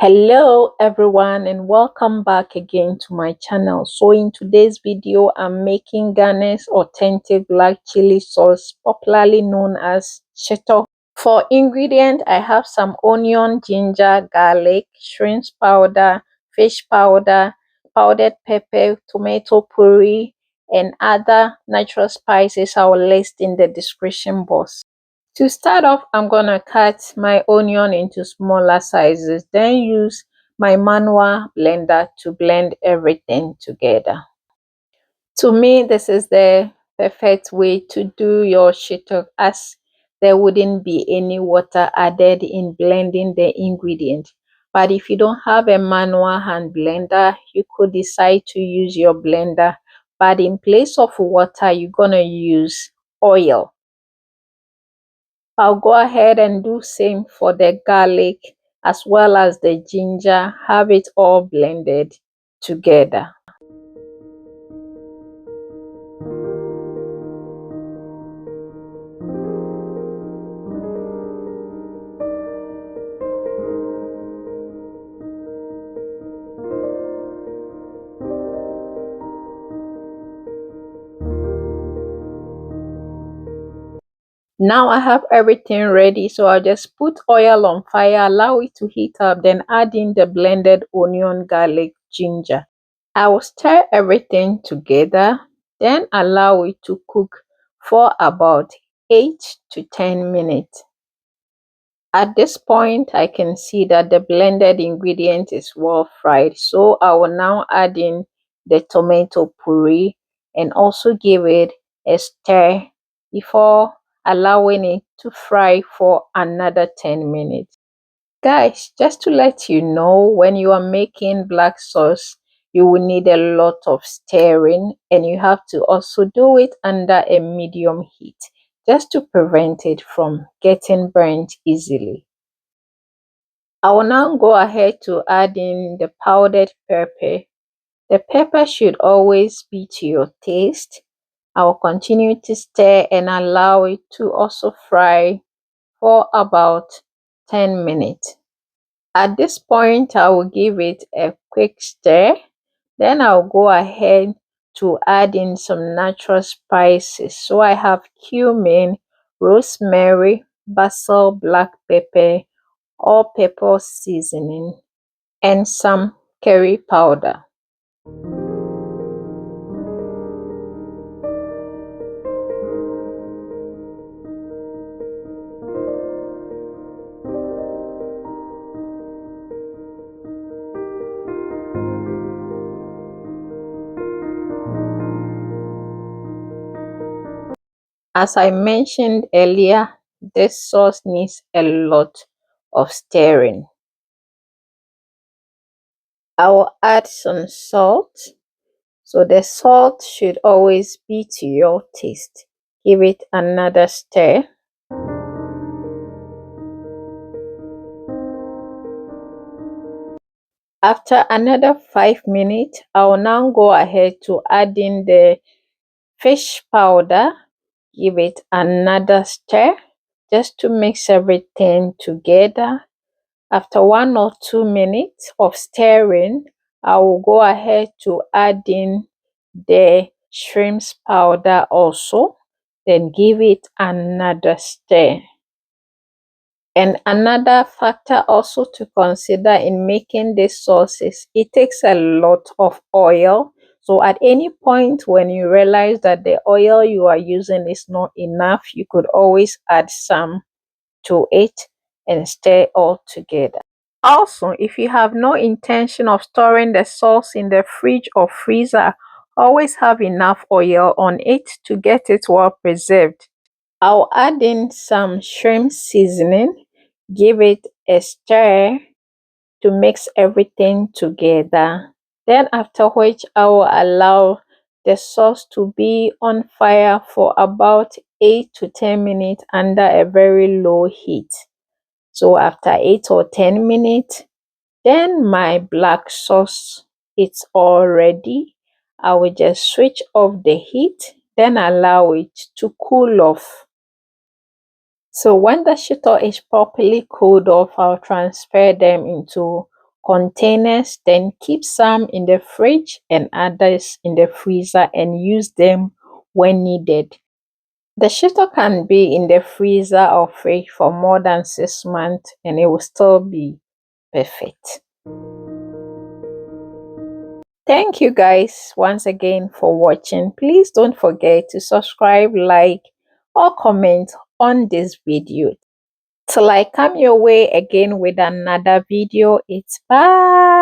Hello everyone and welcome back again to my channel. So in today's video I'm making Ghana's authentic black chili sauce, popularly known as Shito. For ingredient I have some onion, ginger, garlic, shrimp powder, fish powder, powdered pepper, tomato puree, and other natural spices I will list in the description box. To start off, I'm gonna cut my onion into smaller sizes, then use my manual blender to blend everything together. To me, this is the perfect way to do your shito, as there wouldn't be any water added in blending the ingredient. But if you don't have a manual hand blender, you could decide to use your blender, but in place of water, you're gonna use oil. I'll go ahead and do same for the garlic as well as the ginger. Have it all blended together. Now I have everything ready, so I'll just put oil on fire, allow it to heat up, then add in the blended onion, garlic, ginger. I will stir everything together, then allow it to cook for about 8 to 10 minutes. At this point, I can see that the blended ingredient is well fried, so I will now add in the tomato puree and also give it a stir before allowing it to fry for another 10 minutes. Guys, just to let you know, when you are making black sauce, you will need a lot of stirring, and you have to also do it under a medium heat just to prevent it from getting burnt easily. I will now go ahead to add in the powdered pepper. The pepper should always be to your taste. I will continue to stir and allow it to also fry for about 10 minutes. At this point, I will give it a quick stir. Then I'll go ahead to add in some natural spices. So I have cumin, rosemary, basil, black pepper, all pepper seasoning, and some curry powder. As I mentioned earlier, this sauce needs a lot of stirring. I will add some salt. So the salt should always be to your taste. Give it another stir. After another 5 minutes, I will now go ahead to add in the fish powder. Give it another stir just to mix everything together. After 1 or 2 minutes of stirring, I will go ahead to add in the shrimp powder also. Then give it another stir. And another factor also to consider in making this sauce is it takes a lot of oil. So at any point when you realize that the oil you are using is not enough, you could always add some to it and stir all together. Also, if you have no intention of storing the sauce in the fridge or freezer, always have enough oil on it to get it well preserved. I'll add in some shrimp seasoning, give it a stir to mix everything together. Then after which I will allow the sauce to be on fire for about 8 to 10 minutes under a very low heat. So after 8 or 10 minutes, then my black sauce is all ready. I will just switch off the heat, then allow it to cool off. So when the shito is properly cooled off, I'll transfer them into containers, then keep some in the fridge and others in the freezer and use them when needed. The shito can be in the freezer or fridge for more than 6 months and it will still be perfect. Thank you guys once again for watching. Please don't forget to subscribe, like, or comment on this video. Till I come your way again with another video, it's bye.